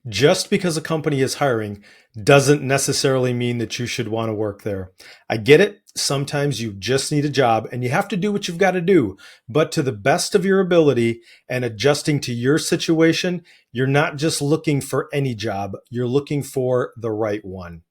Just because a company is hiring doesn't necessarily mean that you should want to work there. I get it. Sometimes you just need a job and you have to do what you've got to do. But to the best of your ability and adjusting to your situation, you're not just looking for any job, you're looking for the right one.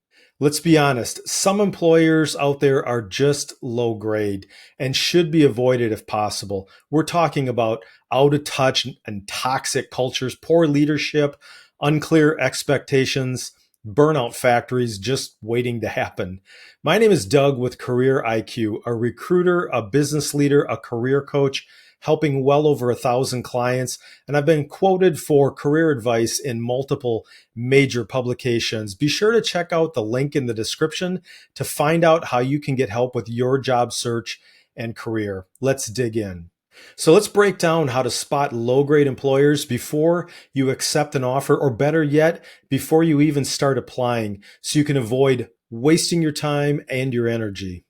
Let's be honest, some employers out there are just low grade and should be avoided if possible. We're talking about out of touch and toxic cultures, poor leadership, unclear expectations, burnout factories just waiting to happen. My name is Doug with Career IQ, a recruiter, a business leader, a career coach, helping well over 1,000 clients. And I've been quoted for career advice in multiple major publications. Be sure to check out the link in the description to find out how you can get help with your job search and career. Let's dig in. So let's break down how to spot low-grade employers before you accept an offer, or better yet, before you even start applying, so you can avoid wasting your time and your energy.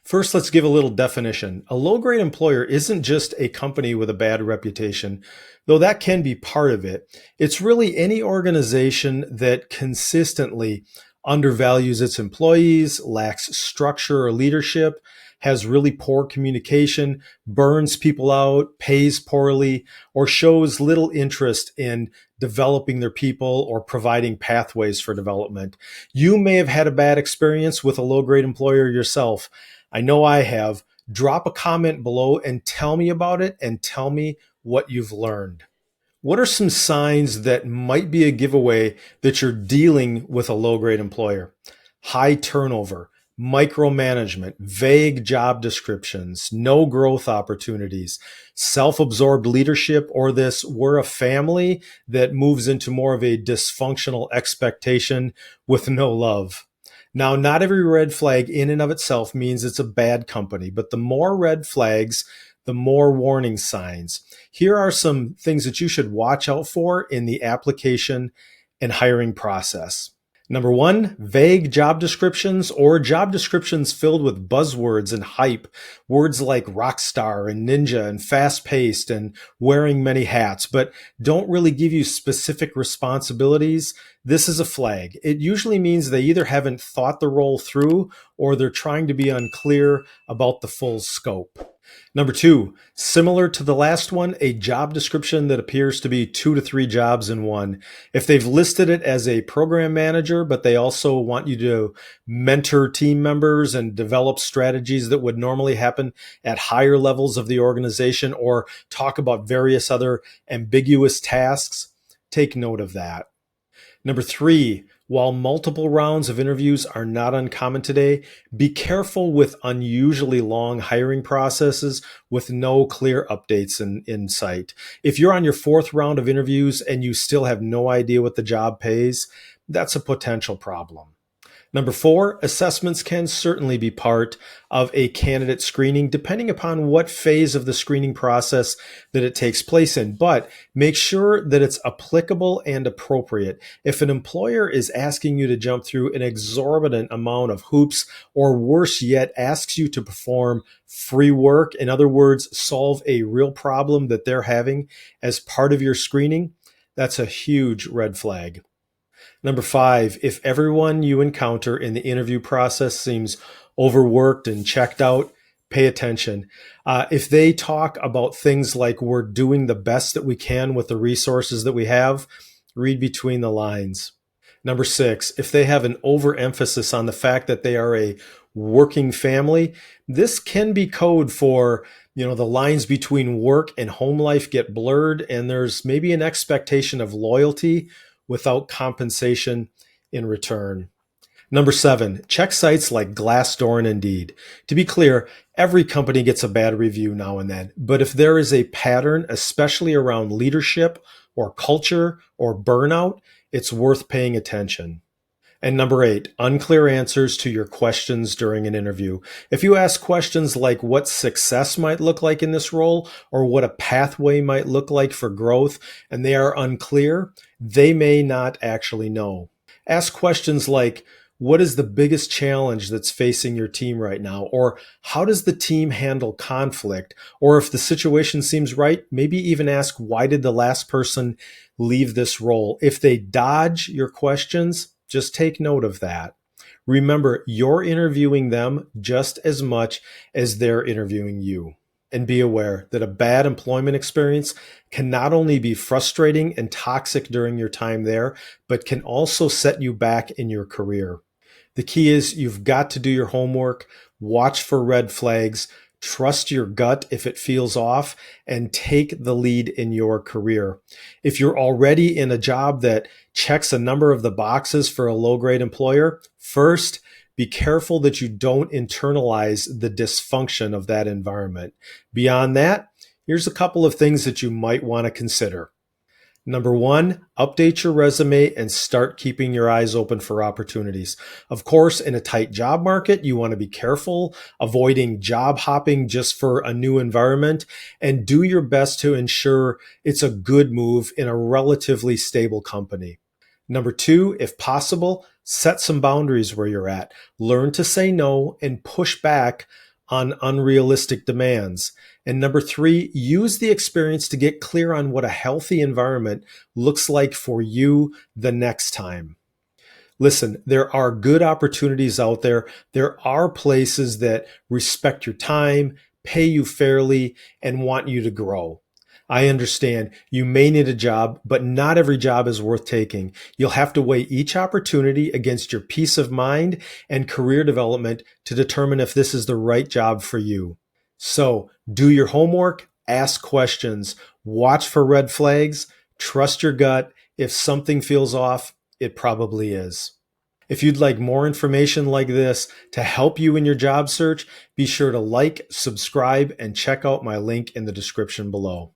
First, let's give a little definition. A low-grade employer isn't just a company with a bad reputation, though that can be part of it. It's really any organization that consistently undervalues its employees, lacks structure or leadership, has really poor communication, burns people out, pays poorly, or shows little interest in developing their people or providing pathways for development. You may have had a bad experience with a low-grade employer yourself. I know I have. Drop a comment below and tell me about it and tell me what you've learned. What are some signs that might be a giveaway that you're dealing with a low-grade employer? High turnover, micromanagement, vague job descriptions, no growth opportunities, self-absorbed leadership, or this we're a family that moves into more of a dysfunctional expectation with no love. Now, not every red flag in and of itself means it's a bad company, but the more red flags, the more warning signs. Here are some things that you should watch out for in the application and hiring process. Number one, vague job descriptions or job descriptions filled with buzzwords and hype. Words like rock star and ninja and fast paced and wearing many hats, but don't really give you specific responsibilities. This is a flag. It usually means they either haven't thought the role through or they're trying to be unclear about the full scope. Number two, similar to the last one, a job description that appears to be 2 to 3 jobs in one. If they've listed it as a program manager, but they also want you to mentor team members and develop strategies that would normally happen at higher levels of the organization, or talk about various other ambiguous tasks, take note of that. Number three, while multiple rounds of interviews are not uncommon today, be careful with unusually long hiring processes with no clear updates in sight. If you're on your 4th round of interviews and you still have no idea what the job pays, that's a potential problem. Number four, assessments can certainly be part of a candidate screening, depending upon what phase of the screening process that it takes place in. But make sure that it's applicable and appropriate. If an employer is asking you to jump through an exorbitant amount of hoops, or worse yet, asks you to perform free work, in other words, solve a real problem that they're having as part of your screening, that's a huge red flag. Number five, if everyone you encounter in the interview process seems overworked and checked out, pay attention. If they talk about things like we're doing the best that we can with the resources that we have, read between the lines. Number six, if they have an overemphasis on the fact that they are a working family, this can be code for, the lines between work and home life get blurred, and there's maybe an expectation of loyalty without compensation in return. Number seven, check sites like Glassdoor and Indeed. To be clear, every company gets a bad review now and then, but if there is a pattern, especially around leadership or culture or burnout, it's worth paying attention. And number eight, unclear answers to your questions during an interview. If you ask questions like what success might look like in this role, or what a pathway might look like for growth, and they are unclear, they may not actually know. Ask questions like, What is the biggest challenge that's facing your team right now? Or how does the team handle conflict? Or if the situation seems right, maybe even ask, why did the last person leave this role? If they dodge your questions, just take note of that. Remember, you're interviewing them just as much as they're interviewing you. And be aware that a bad employment experience can not only be frustrating and toxic during your time there, but can also set you back in your career. The key is you've got to do your homework, watch for red flags, trust your gut if it feels off, and take the lead in your career. If you're already in a job that checks a number of the boxes for a low-grade employer, first, be careful that you don't internalize the dysfunction of that environment. Beyond that, here's a couple of things that you might want to consider. Number one, update your resume and start keeping your eyes open for opportunities. Of course, in a tight job market, you want to be careful, avoiding job hopping just for a new environment, and do your best to ensure it's a good move in a relatively stable company. Number two, if possible, set some boundaries where you're at. Learn to say no and push back on unrealistic demands. And number three, use the experience to get clear on what a healthy environment looks like for you the next time. Listen, there are good opportunities out there. There are places that respect your time, pay you fairly, and want you to grow. I understand you may need a job, but not every job is worth taking. You'll have to weigh each opportunity against your peace of mind and career development to determine if this is the right job for you. So do your homework, ask questions, watch for red flags, trust your gut. If something feels off, it probably is. If you'd like more information like this to help you in your job search, be sure to like, subscribe, and check out my link in the description below.